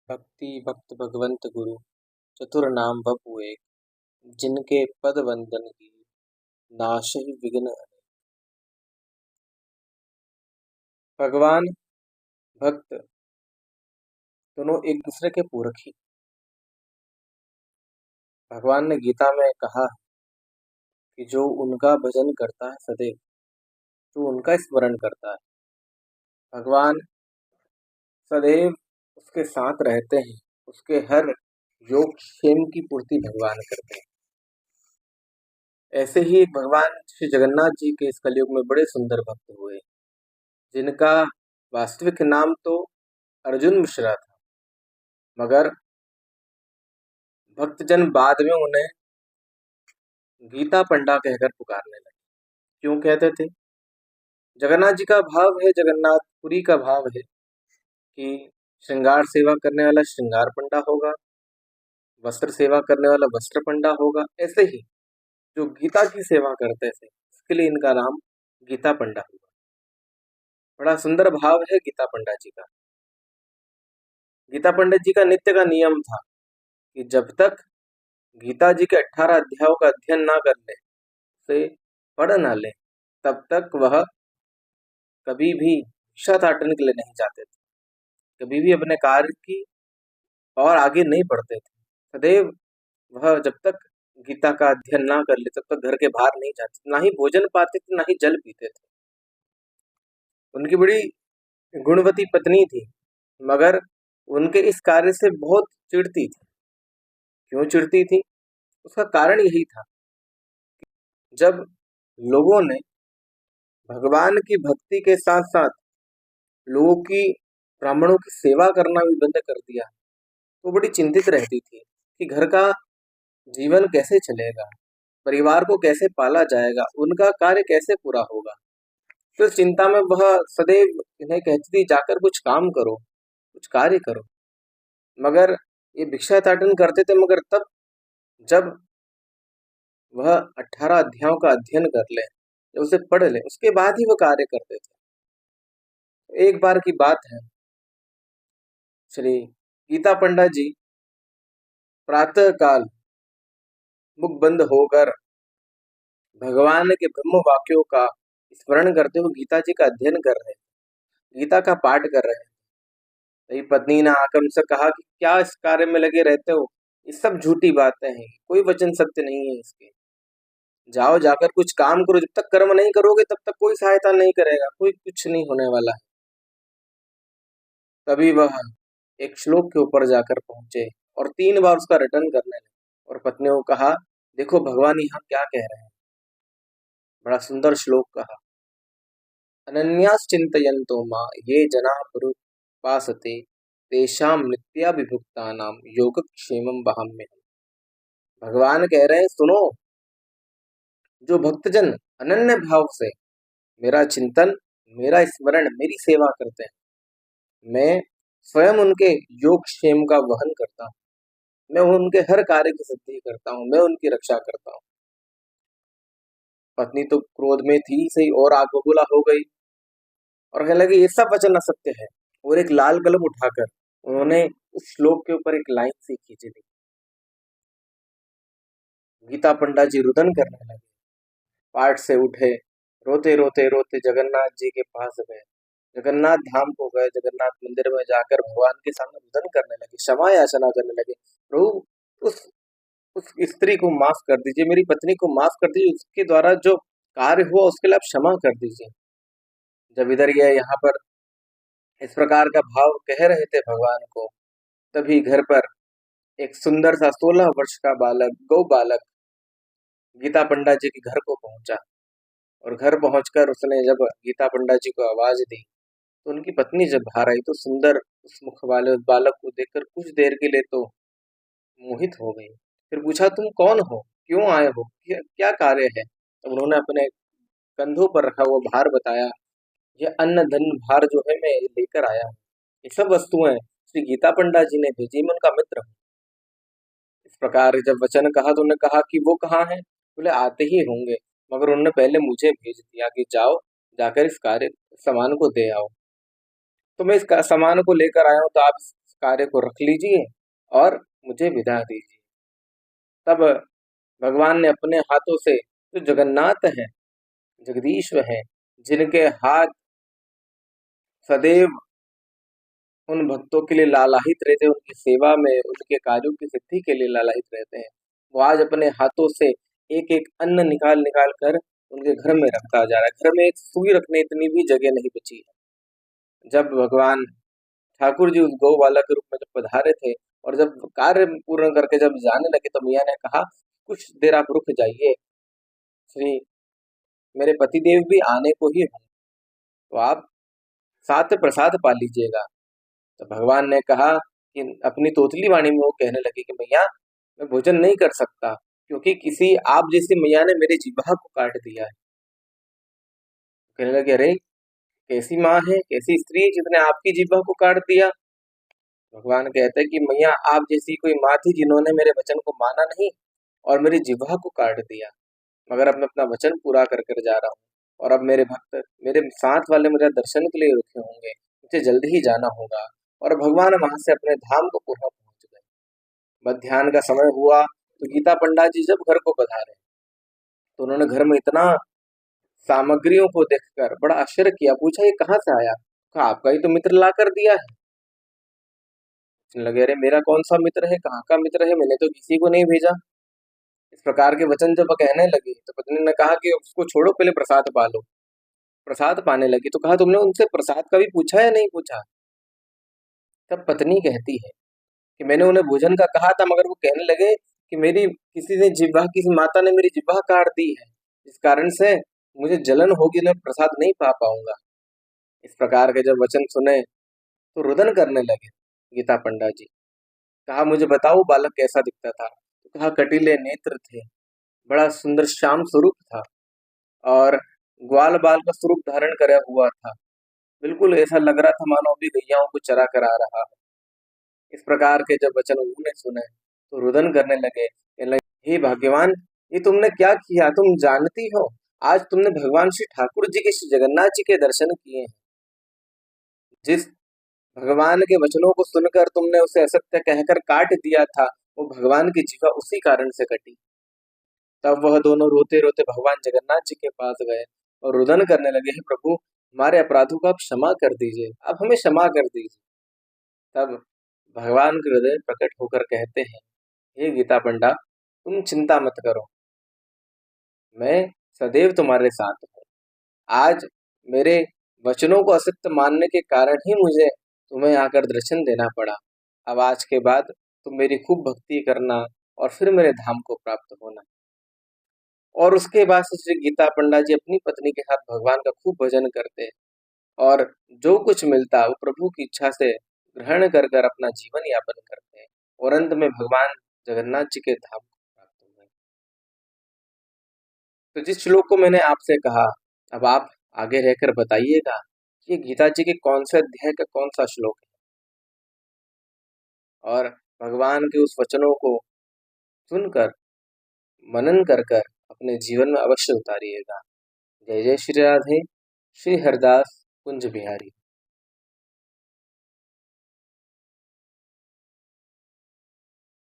भक्ति भक्त भगवंत गुरु चतुर नाम बपु एक। जिनके पद वंदन की नाशहि विघ्न अनेक। भगवान भक्त दोनों एक दूसरे के पूरक ही। भगवान ने गीता में कहा है कि जो उनका भजन करता है सदैव, जो उनका स्मरण करता है, भगवान सदैव उसके साथ रहते हैं। उसके हर योग क्षेम की पूर्ति भगवान करते हैं। ऐसे ही एक भगवान श्री जगन्नाथ जी के इस कलयुग में बड़े सुंदर भक्त हुए, जिनका वास्तविक नाम तो अर्जुन मिश्रा था, मगर भक्तजन बाद में उन्हें गीता पंडा कहकर पुकारने लगे। क्यों कहते थे? जगन्नाथ जी का भाव है, जगन्नाथपुरी का भाव है कि श्रृंगार सेवा करने वाला श्रृंगार पंडा होगा, वस्त्र सेवा करने वाला वस्त्र पंडा होगा। ऐसे ही जो गीता की सेवा करते थे, इसके लिए इनका नाम गीता पंडा हुआ। बड़ा सुंदर भाव है गीता पंडा जी का। गीता पंडित जी का नित्य का नियम था कि जब तक गीता जी के 18 अध्यायों का अध्ययन ना कर ले, से पढ़ ना ले, तब तक वह कभी भी भिक्षाटाटन के लिए नहीं जाते थे, कभी भी अपने कार्य की और आगे नहीं बढ़ते थे। सदैव वह जब तक गीता का अध्ययन ना कर ले, तब तक घर के बाहर नहीं जाते, ना ही भोजन पाते थे, ना ही जल पीते थे। उनकी बड़ी गुणवती पत्नी थी, मगर उनके इस कार्य से बहुत चिढ़ती थी। क्यों चिढ़ती थी? उसका कारण यही था, जब लोगों ने भगवान की भक्ति के साथ साथ लोगों की, ब्राह्मणों की सेवा करना भी बंद कर दिया, तो बड़ी चिंतित रहती थी कि घर का जीवन कैसे चलेगा, परिवार को कैसे पाला जाएगा, उनका कार्य कैसे पूरा होगा। तो चिंता में वह सदैव इन्हें कहती थी, जाकर कुछ काम करो, कुछ कार्य करो। मगर ये भिक्षाटाटन करते थे, मगर तब जब वह 18 अध्यायों का अध्ययन कर ले, उसे पढ़ ले, उसके बाद ही वह कार्य करते थे। एक बार की बात है, श्री गीता पंडा जी प्रातः काल मुख बंद होकर भगवान के ब्रह्म वाक्यों का स्मरण करते हुए गीता जी का अध्ययन कर रहे, गीता का पाठ कर रहे। तेरी पत्नी ने आकर उनसे कहा कि क्या इस कार्य में लगे रहते हो, ये सब झूठी बातें हैं, कोई वचन सत्य नहीं है इसके। जाओ, जाकर कुछ काम करो। जब तक कर्म नहीं करोगे तब तक कोई सहायता नहीं करेगा, कोई कुछ नहीं होने वाला है। तभी वह एक श्लोक के ऊपर जाकर पहुंचे और 3 बार उसका रटन करने लगे और पत्नी को कहा, देखो भगवान यहाँ क्या कह रहे हैं। बड़ा सुंदर श्लोक कहा, अनन्याश्चिन्तयन्तो मां ये जनाः पर्युपासते तेषां नित्याभियुक्तानां योगक्षेमं वहाम्यहम्। भगवान कह रहे हैं, सुनो, जो भक्तजन अनन्य भाव से मेरा चिंतन, मेरा स्मरण, मेरी सेवा करते हैं, मैं स्वयं उनके योग क्षेम का वहन करता हूँ, मैं उनके हर कार्य की सिद्धि करता हूँ, मैं उनकी रक्षा करता हूँ। पत्नी तो क्रोध में थी सही और आग बबूला हो गई और कहने लगी, ये सब वचन असत्य है। और एक लाल कलम उठाकर उन्होंने उस श्लोक के ऊपर एक लाइन सी खींच दी। गीता पंडा जी रुदन करने लगे, पाठ से उठे, रोते रोते रोते जगन्नाथ जी के पास गए, जगन्नाथ धाम को गए, जगन्नाथ मंदिर में जाकर भगवान के सामने रुदन करने लगे, क्षमा याचना करने लगे, प्रभु उस उस स्त्री को माफ कर दीजिए, मेरी पत्नी को माफ कर दीजिए, उसके द्वारा जो कार्य हुआ उसके लिए आप क्षमा कर दीजिए। जब इधर ये यहाँ पर इस प्रकार का भाव कह रहे थे भगवान को, तभी घर पर एक सुंदर सा 16 वर्ष का बालक, गौ बालक गीता पंडा जी के घर को पहुंचा और घर पहुंचकर उसने जब गीता पंडा जी को आवाज दी, तो उनकी पत्नी जब बाहर आई तो सुंदर उस मुख वाले उस बालक को देखकर कुछ देर के लिए तो मोहित हो गई। फिर पूछा, तुम कौन हो, क्यों आए हो, क्या कार्य है? तब उन्होंने अपने कंधों पर रखा हुआ भार बताया, यह अन्न धन भार जो है मैं लेकर आया हूँ, ये सब वस्तुएं श्री गीता पंडा जी ने भेजी, मैं उनका मित्र हूँ। इस प्रकार जब वचन कहा तो उन्होंने कहा कि वो कहाँ है? बोले आते ही होंगे, मगर उन्होंने पहले मुझे भेज दिया कि जाओ, जाकर इस कार्य सामान को दे आओ। तो मैं इस सामान को लेकर आया हूँ, तो आप कार्य को रख लीजिए और मुझे विदा दीजिए। तब भगवान ने अपने हाथों से, जो जगन्नाथ है, जगदीश्वर है, जिनके हाथ सदैव उन भक्तों के लिए लालायित रहते हैं, उनकी सेवा में, उनके कार्यों की सिद्धि के लिए लालायित रहते हैं, वो आज अपने हाथों से एक एक अन्न निकाल निकाल कर उनके घर में रखता जा रहा है। घर में एक सुई रखने इतनी भी जगह नहीं बची है। जब भगवान ठाकुर जी उस गौ बालक के रूप में जब पधारे थे और जब कार्य पूर्ण करके जब जाने लगे, तो मैया ने कहा, कुछ देर आप रुक जाइए, श्री मेरे पतिदेव भी आने को ही हों, तो आप साथ प्रसाद पा लीजिएगा। तो भगवान ने कहा कि अपनी तोतली वाणी में वो कहने लगे कि मैया, मैं भोजन नहीं कर सकता, क्योंकि किसी आप जैसी मैया ने मेरी जिह्वा को काट दिया है। कहने लगे, अरे कैसी माँ है, कैसी स्त्री है जिसने आपकी जिह्वा को काट दिया। भगवान कहते हैं कि मैया, आप जैसी कोई माँ थी जिन्होंने मेरे वचन को माना नहीं और मेरी जिह्वा को काट दिया, मगर अब मैं अपना वचन पूरा कर कर जा रहा हूँ, और अब मेरे भक्त, मेरे साथ वाले मेरे दर्शन के लिए रुके होंगे, मुझे जल्दी ही जाना होगा। और भगवान वहां से अपने धाम को पूरा पहुंच गए। मध्याह्न का समय हुआ तो गीता पंडा जी जब घर को पधारे, तो उन्होंने घर में इतना सामग्रियों को देखकर बड़ा आश्चर्य किया। पूछा, ये कहाँ से आया? कहा, आपका ही तो मित्र ला कर दिया है। लगे, अरे मेरा कौन सा मित्र है, कहाँ का मित्र है, मैंने तो किसी को नहीं भेजा। इस प्रकार के वचन जब कहने लगे, तो पत्नी ने कहा कि उसको छोड़ो, पहले प्रसाद पा लो। प्रसाद पाने लगी तो कहा, तुमने उनसे प्रसाद का भी पूछा या नहीं पूछा? तब पत्नी कहती है कि मैंने उन्हें भोजन का कहा था, मगर वो कहने लगे कि मेरी किसी माता ने मेरी जिह्वा काट दी है, इस कारण से मुझे जलन होगी, मैं प्रसाद नहीं पा पाऊंगा। इस प्रकार के जब वचन सुने तो रुदन करने लगे गीता पंडा जी। कहा, मुझे बताओ बालक कैसा दिखता था? तो कहा, कटीले नेत्र थे, बड़ा सुंदर श्याम स्वरूप था, और ग्वाल बाल का स्वरूप धारण करा हुआ था। बिल्कुल ऐसा लग रहा था मानो अभी गैयाओं को चरा कर आ रहा है। इस प्रकार के जब वचन उन्होंने सुने तो रुदन करने लगे, कहने लगे, हे भाग्यवान, ये तुमने क्या किया? तुम जानती हो, आज तुमने भगवान श्री ठाकुर जी के, श्री जगन्नाथ जी के दर्शन किए हैं। जिस भगवान के वचनों को सुनकर तुमने उसे असत्य कहकर काट दिया था, वो भगवान की जिह्वा उसी कारण से कटी। तब वह दोनों रोते रोते भगवान जगन्नाथ जी के पास गए और रुदन करने लगे, हे प्रभु, हमारे अपराधों को आप क्षमा कर दीजिए, आप हमें क्षमा कर दीजिए। तब भगवान के हृदय प्रकट होकर कहते हैं, हे गीता पंडा, तुम चिंता मत करो, मैं सदैव तुम्हारे साथ हूँ। आज मेरे वचनों को असत्य मानने के कारण ही मुझे तुम्हें आकर दर्शन देना पड़ा। अब आज के बाद तुम मेरी खूब भक्ति करना और फिर मेरे धाम को प्राप्त होना। और उसके बाद से श्री गीता पंडा जी अपनी पत्नी के साथ भगवान का खूब भजन करते, और जो कुछ मिलता वो प्रभु की इच्छा से ग्रहण कर कर अपना जीवन यापन करते हैं, और अंत में भगवान जगन्नाथ जी के धाम को प्राप्त हो गए। तो जिस श्लोक को मैंने आपसे कहा, अब आप आगे रहकर बताइएगा कि गीता जी के कौन से अध्याय का कौन सा श्लोक है, और भगवान के उस वचनों को सुनकर, मनन कर कर अपने जीवन में अवश्य उतारिएगा। जय जय श्री राधे। श्री हरदास कुंज बिहारी।